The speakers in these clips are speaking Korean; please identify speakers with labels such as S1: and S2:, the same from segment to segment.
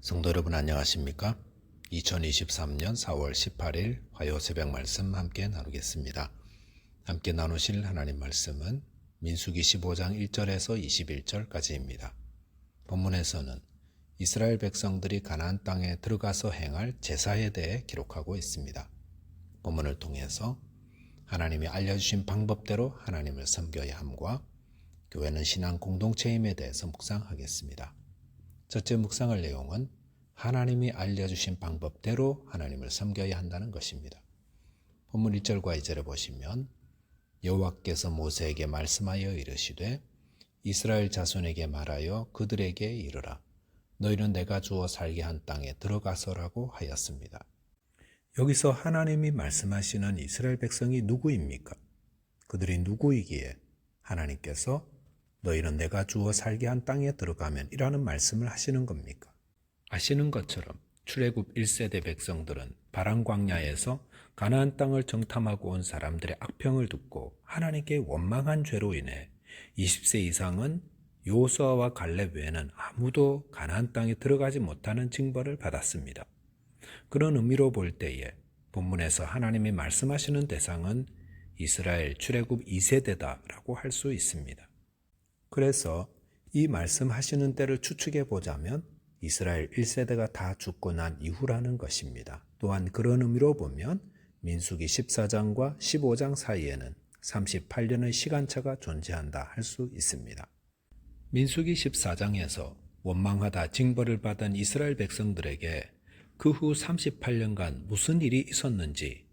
S1: 성도 여러분 안녕하십니까? 2023년 4월 18일 화요 새벽 말씀 함께 나누겠습니다. 함께 나누실 하나님 말씀은 민수기 15장 1절에서 21절까지입니다. 본문에서는 이스라엘 백성들이 가나안 땅에 들어가서 행할 제사에 대해 기록하고 있습니다. 본문을 통해서 하나님이 알려주신 방법대로 하나님을 섬겨야 함과 교회는 신앙 공동체임에 대해서 묵상하겠습니다. 첫째 묵상할 내용은 하나님이 알려주신 방법대로 하나님을 섬겨야 한다는 것입니다. 본문 1절과 2절에 보시면 여호와께서 모세에게 말씀하여 이르시되 이스라엘 자손에게 말하여 그들에게 이르라 너희는 내가 주어 살게 한 땅에 들어가서라고 하였습니다. 여기서 하나님이 말씀하시는 이스라엘 백성이 누구입니까? 그들이 누구이기에 하나님께서 너희는 내가 주어 살게 한 땅에 들어가면 이라는 말씀을 하시는 겁니까? 아시는 것처럼 출애굽 1세대 백성들은 바람 광야에서 가나안 땅을 정탐하고 온 사람들의 악평을 듣고 하나님께 원망한 죄로 인해 20세 이상은 여호수아와 갈렙 외에는 아무도 가나안 땅에 들어가지 못하는 징벌을 받았습니다. 그런 의미로 볼 때에 본문에서 하나님이 말씀하시는 대상은 이스라엘 출애굽 2세대다라고 할 수 있습니다. 그래서 이 말씀하시는 때를 추측해 보자면 이스라엘 1세대가 다 죽고 난 이후라는 것입니다. 또한 그런 의미로 보면 민수기 14장과 15장 사이에는 38년의 시간차가 존재한다 할 수 있습니다. 민수기 14장에서 원망하다 징벌을 받은 이스라엘 백성들에게 그 후 38년간 무슨 일이 있었는지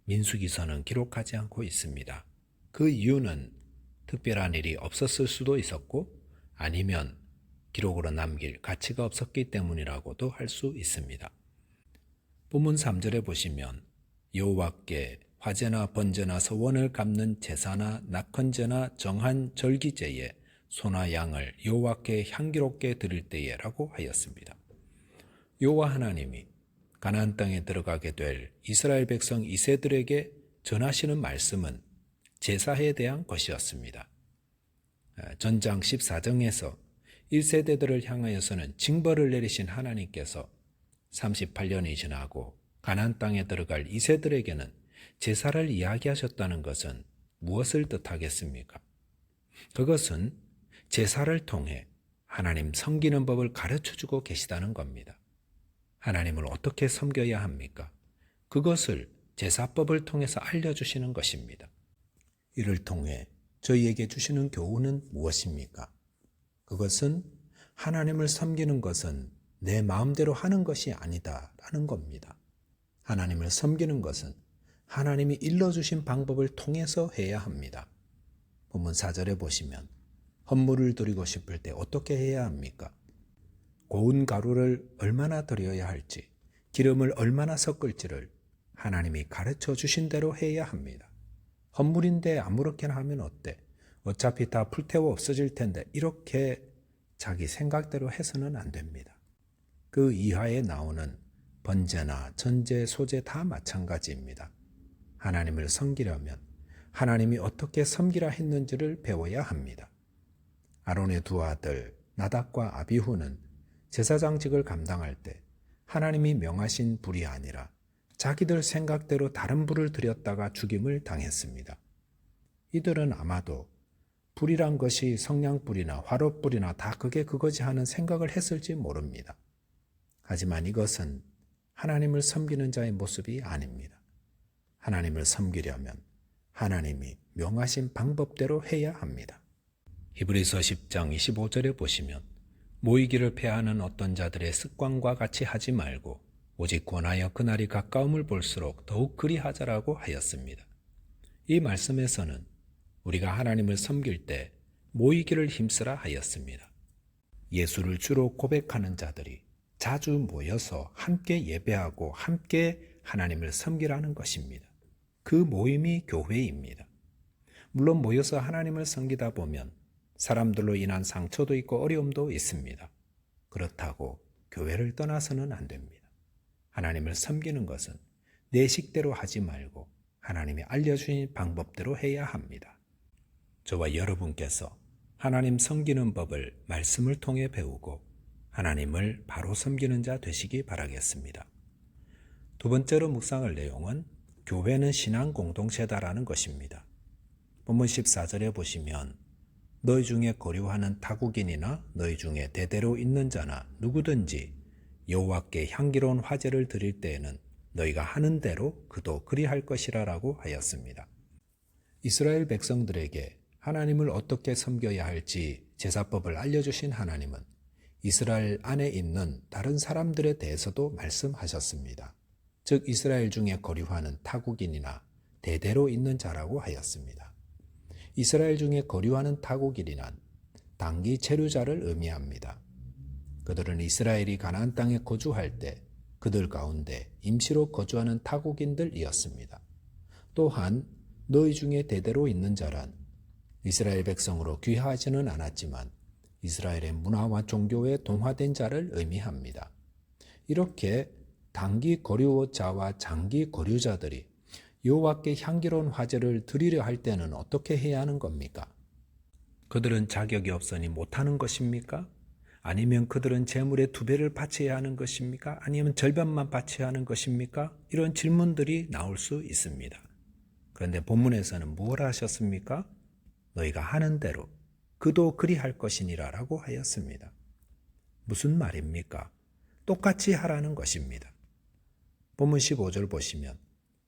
S1: 민수기서는 기록하지 않고 있습니다. 그 이유는 특별한 일이 없었을 수도 있었고 아니면 기록으로 남길 가치가 없었기 때문이라고도 할 수 있습니다. 본문 3절에 보시면 여호와께 화제나 번제나 서원을 갚는 제사나 낙헌제나 정한 절기제에 소나 양을 여호와께 향기롭게 드릴 때에라고 하였습니다. 여호와 하나님이 가나안 땅에 들어가게 될 이스라엘 백성 2세들에게 전하시는 말씀은 제사에 대한 것이었습니다. 전장 14장에서 1세대들을 향하여서는 징벌을 내리신 하나님께서 38년이 지나고 가나안 땅에 들어갈 2세들에게는 제사를 이야기하셨다는 것은 무엇을 뜻하겠습니까? 그것은 제사를 통해 하나님 섬기는 법을 가르쳐주고 계시다는 겁니다. 하나님을 어떻게 섬겨야 합니까? 그것을 제사법을 통해서 알려주시는 것입니다. 이를 통해 저희에게 주시는 교훈은 무엇입니까? 그것은 하나님을 섬기는 것은 내 마음대로 하는 것이 아니다라는 겁니다. 하나님을 섬기는 것은 하나님이 일러주신 방법을 통해서 해야 합니다. 본문 4절에 보시면 헌물을 드리고 싶을 때 어떻게 해야 합니까? 고운 가루를 얼마나 드려야 할지, 기름을 얼마나 섞을지를 하나님이 가르쳐 주신 대로 해야 합니다. 헌물인데 아무렇게나 하면 어때? 어차피 다 불태워 없어질 텐데 이렇게 자기 생각대로 해서는 안 됩니다. 그 이하에 나오는 번제나 전제, 소제 다 마찬가지입니다. 하나님을 섬기려면 하나님이 어떻게 섬기라 했는지를 배워야 합니다. 아론의 두 아들 나답과 아비후는 제사장직을 감당할 때 하나님이 명하신 불이 아니라 자기들 생각대로 다른 불을 들였다가 죽임을 당했습니다. 이들은 아마도 불이란 것이 성냥불이나 화롯불이나 다 그게 그거지 하는 생각을 했을지 모릅니다. 하지만 이것은 하나님을 섬기는 자의 모습이 아닙니다. 하나님을 섬기려면 하나님이 명하신 방법대로 해야 합니다. 히브리서 10장 25절에 보시면 모이기를 패하는 어떤 자들의 습관과 같이 하지 말고 오직 권하여 그날이 가까움을 볼수록 더욱 그리하자라고 하였습니다. 이 말씀에서는 우리가 하나님을 섬길 때 모이기를 힘쓰라 하였습니다. 예수를 주로 고백하는 자들이 자주 모여서 함께 예배하고 함께 하나님을 섬기라는 것입니다. 그 모임이 교회입니다. 물론 모여서 하나님을 섬기다 보면 사람들로 인한 상처도 있고 어려움도 있습니다. 그렇다고 교회를 떠나서는 안 됩니다. 하나님을 섬기는 것은 내 식대로 하지 말고 하나님이 알려주신 방법대로 해야 합니다. 저와 여러분께서 하나님 섬기는 법을 말씀을 통해 배우고 하나님을 바로 섬기는 자 되시기 바라겠습니다. 두 번째로 묵상할 내용은 교회는 신앙 공동체다라는 것입니다. 본문 14절에 보시면 너희 중에 거류하는 타국인이나 너희 중에 대대로 있는 자나 누구든지 여호와께 향기로운 화제를 드릴 때에는 너희가 하는 대로 그도 그리할 것이라 라고 하였습니다. 이스라엘 백성들에게 하나님을 어떻게 섬겨야 할지 제사법을 알려주신 하나님은 이스라엘 안에 있는 다른 사람들에 대해서도 말씀하셨습니다. 즉 이스라엘 중에 거류하는 타국인이나 대대로 있는 자라고 하였습니다. 이스라엘 중에 거류하는 타국인이란 단기 체류자를 의미합니다. 그들은 이스라엘이 가나안 땅에 거주할 때 그들 가운데 임시로 거주하는 타국인들이었습니다. 또한 너희 중에 대대로 있는 자란 이스라엘 백성으로 귀화하지는 않았지만 이스라엘의 문화와 종교에 동화된 자를 의미합니다. 이렇게 단기 거류자와 장기 거류자들이 여호와께 향기로운 화제를 드리려 할 때는 어떻게 해야 하는 겁니까? 그들은 자격이 없으니 못하는 것입니까? 아니면 그들은 재물의 2배를 바쳐야 하는 것입니까? 아니면 절반만 바쳐야 하는 것입니까? 이런 질문들이 나올 수 있습니다. 그런데 본문에서는 무엇을 하셨습니까? 너희가 하는 대로 그도 그리할 것이니라 라고 하였습니다. 무슨 말입니까? 똑같이 하라는 것입니다. 본문 15절 보시면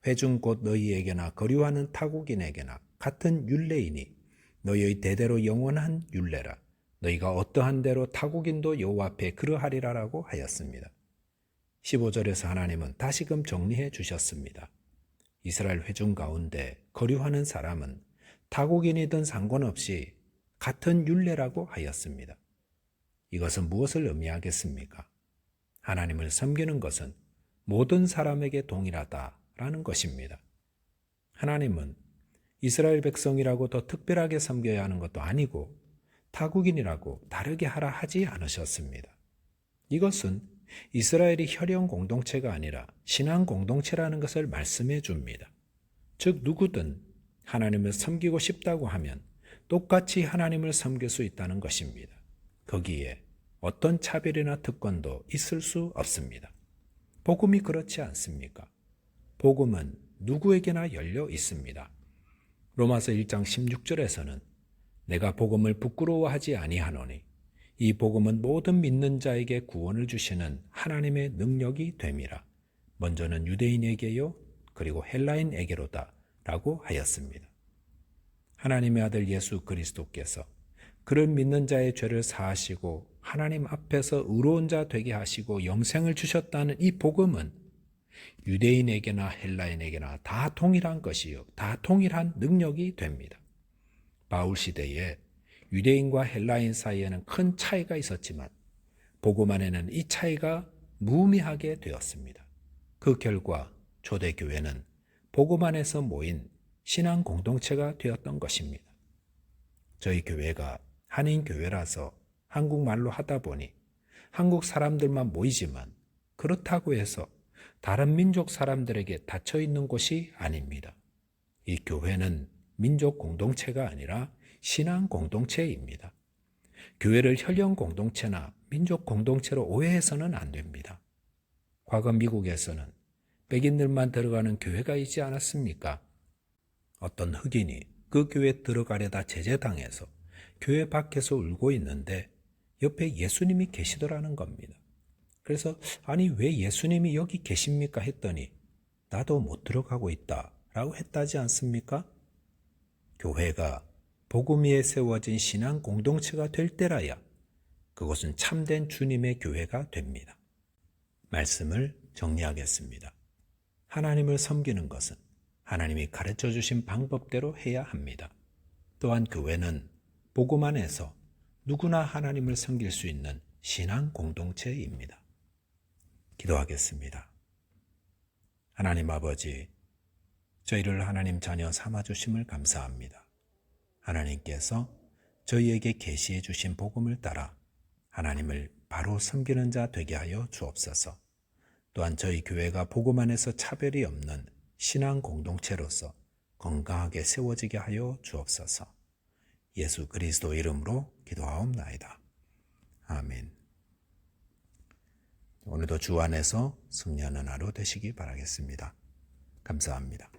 S1: 회중 곧 너희에게나 거류하는 타국인에게나 같은 율례이니 너희의 대대로 영원한 율례라. 너희가 어떠한 대로 타국인도 여호와 앞에 그러하리라 라고 하였습니다. 15절에서 하나님은 다시금 정리해 주셨습니다. 이스라엘 회중 가운데 거류하는 사람은 타국인이든 상관없이 같은 율례라고 하였습니다. 이것은 무엇을 의미하겠습니까? 하나님을 섬기는 것은 모든 사람에게 동일하다라는 것입니다. 하나님은 이스라엘 백성이라고 더 특별하게 섬겨야 하는 것도 아니고 타국인이라고 다르게 하라 하지 않으셨습니다. 이것은 이스라엘이 혈연 공동체가 아니라 신앙 공동체라는 것을 말씀해 줍니다. 즉 누구든 하나님을 섬기고 싶다고 하면 똑같이 하나님을 섬길 수 있다는 것입니다. 거기에 어떤 차별이나 특권도 있을 수 없습니다. 복음이 그렇지 않습니까? 복음은 누구에게나 열려 있습니다. 로마서 1장 16절에서는 내가 복음을 부끄러워하지 아니하노니 이 복음은 모든 믿는 자에게 구원을 주시는 하나님의 능력이 됨이라. 먼저는 유대인에게요 그리고 헬라인에게로다 라고 하였습니다. 하나님의 아들 예수 그리스도께서 그를 믿는 자의 죄를 사하시고 하나님 앞에서 의로운 자 되게 하시고 영생을 주셨다는 이 복음은 유대인에게나 헬라인에게나 다 동일한 것이요 다 동일한 능력이 됩니다. 바울 시대에 유대인과 헬라인 사이에는 큰 차이가 있었지만 복음 안에는 이 차이가 무의미하게 되었습니다. 그 결과 초대교회는 복음 안에서 모인 신앙 공동체가 되었던 것입니다. 저희 교회가 한인교회라서 한국말로 하다 보니 한국 사람들만 모이지만 그렇다고 해서 다른 민족 사람들에게 닫혀 있는 곳이 아닙니다. 이 교회는 민족 공동체가 아니라 신앙 공동체입니다. 교회를 혈연 공동체나 민족 공동체로 오해해서는 안 됩니다. 과거 미국에서는 백인들만 들어가는 교회가 있지 않았습니까? 어떤 흑인이 그 교회에 들어가려다 제재당해서 교회 밖에서 울고 있는데 옆에 예수님이 계시더라는 겁니다. 그래서 아니 왜 예수님이 여기 계십니까 했더니 나도 못 들어가고 있다 라고 했다지 않습니까? 교회가 복음 위에 세워진 신앙 공동체가 될 때라야 그것은 참된 주님의 교회가 됩니다. 말씀을 정리하겠습니다. 하나님을 섬기는 것은 하나님이 가르쳐 주신 방법대로 해야 합니다. 또한 교회는 복음 안에서 누구나 하나님을 섬길 수 있는 신앙 공동체입니다. 기도하겠습니다. 하나님 아버지, 저희를 하나님 자녀 삼아주심을 감사합니다. 하나님께서 저희에게 계시해 주신 복음을 따라 하나님을 바로 섬기는 자 되게 하여 주옵소서. 또한 저희 교회가 복음 안에서 차별이 없는 신앙 공동체로서 건강하게 세워지게 하여 주옵소서. 예수 그리스도 이름으로 기도하옵나이다. 아멘. 오늘도 주 안에서 승리하는 하루 되시기 바라겠습니다. 감사합니다.